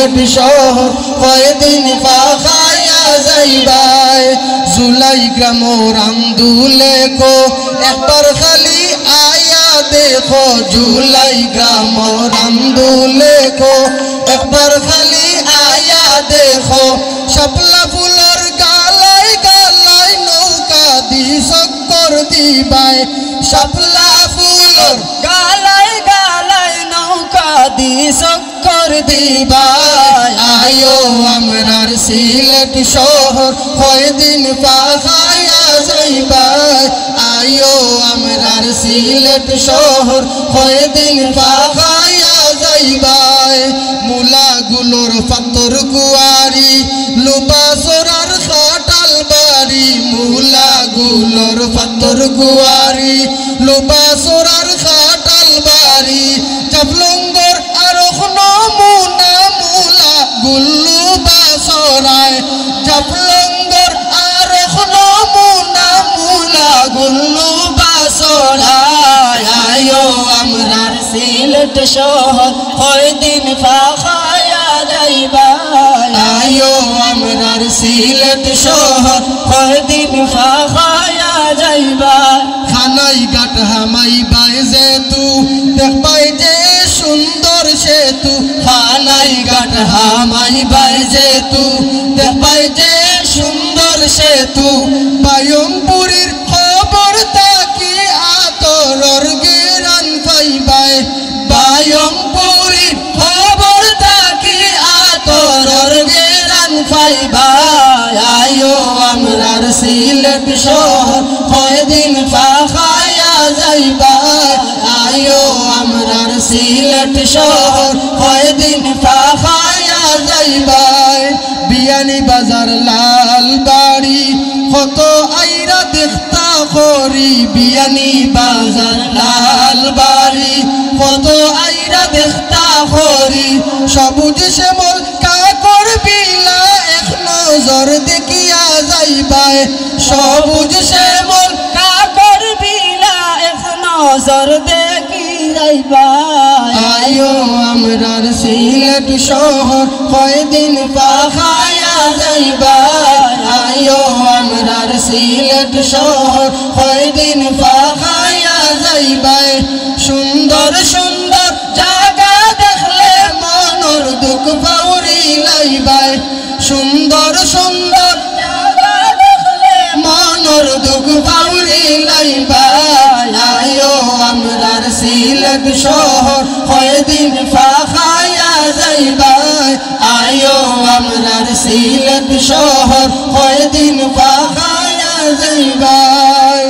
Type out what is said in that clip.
সিলেট শহর কয়দিন পাখায়া যাইবাই জুলাই গ্রাম রামদুলে কো একবার খালি আয়া দেখো জুলাই গ্রাম রামদুলে কো একবার খালি আয়া দেখো শাপলা ফুলের গালায় গালায় নৌকা দি চক্কর দিবাই শাপলা ফুলের গালায় গালায় নৌকা দি চক্কর দিবাই আয়ো আমরার সিলেট শহর কয়দিন পাখায়া যাইবাই আয়ো আমরার সিলেট শহর কয়দিন পাখায়া যাইবাই মুলাগুলোর পাথর কুয়ারি লোপাসরার খাটাল বাড়ি মুলাগুলোর পাথর কুয়ারি লোপাসরার খাটাল বাড়ি জাফলঙ্গর আরোহ নমুনা মুলা গুল্লু বাসরায় জাফলঙ্গর আরোহ নমুনা মুলা গুল্লু বাসরায় আয়ো আমরার সিলেট শহর কয়দিন পাখায়া যাইবাই আয়ো আমরার সিলেট শহর কয়দিন পাখায়া যাইবাই খানাই ঘাট হামাই বাই যেতু দেখবাই যে সুন্দর সেতু খানাই ঘাট হামাই বাই যেতু দেখবাই যে সুন্দর সেতু বায়মপুরীর খবর তাকি আতরর গেরান পাইবাই বায়মপুরীর খবর তাকি আতরর গেরান পাইবাই আয়ো আমরার সিলেট শহর কয়দিন পাখায়া যাইবাই আয়ো আমরার সিলেট শহর কয়দিন পাখায়া যাইবাই বিয়ানি বাজার লাল বাড়ি কত আইরা দেখতা করি বিয়ানি বাজার লাল বাড়ি কত আইরা দেখতা করি সবুজ শ্যামল কাকর বিলা এক নজর দেখিয়া যাইবাই সবুজ শ্যামল কাকর বিলা এক নজর দেখি যাইবাই আয়ো আমরার সিলেট শহর কয়দিন পাখায়া যাইবাই আয়ো আমরার সিলেট শহর কয়দিন পাখায়া যাইবাই সুন্দর সুন্দর জায়গা দেখলে মনর দুঃখ পাউরি লাইবাই সুন্দর সুন্দর জায়গা দেখলে মনর দুঃখ পাউরি লাইবাই আয়ো আমরার সিলেট শহর কয়দিন পাখায়া যাইবাই আয়ো আমরার সিলেট শহর কয়দিন পাখায়া যাইবাই।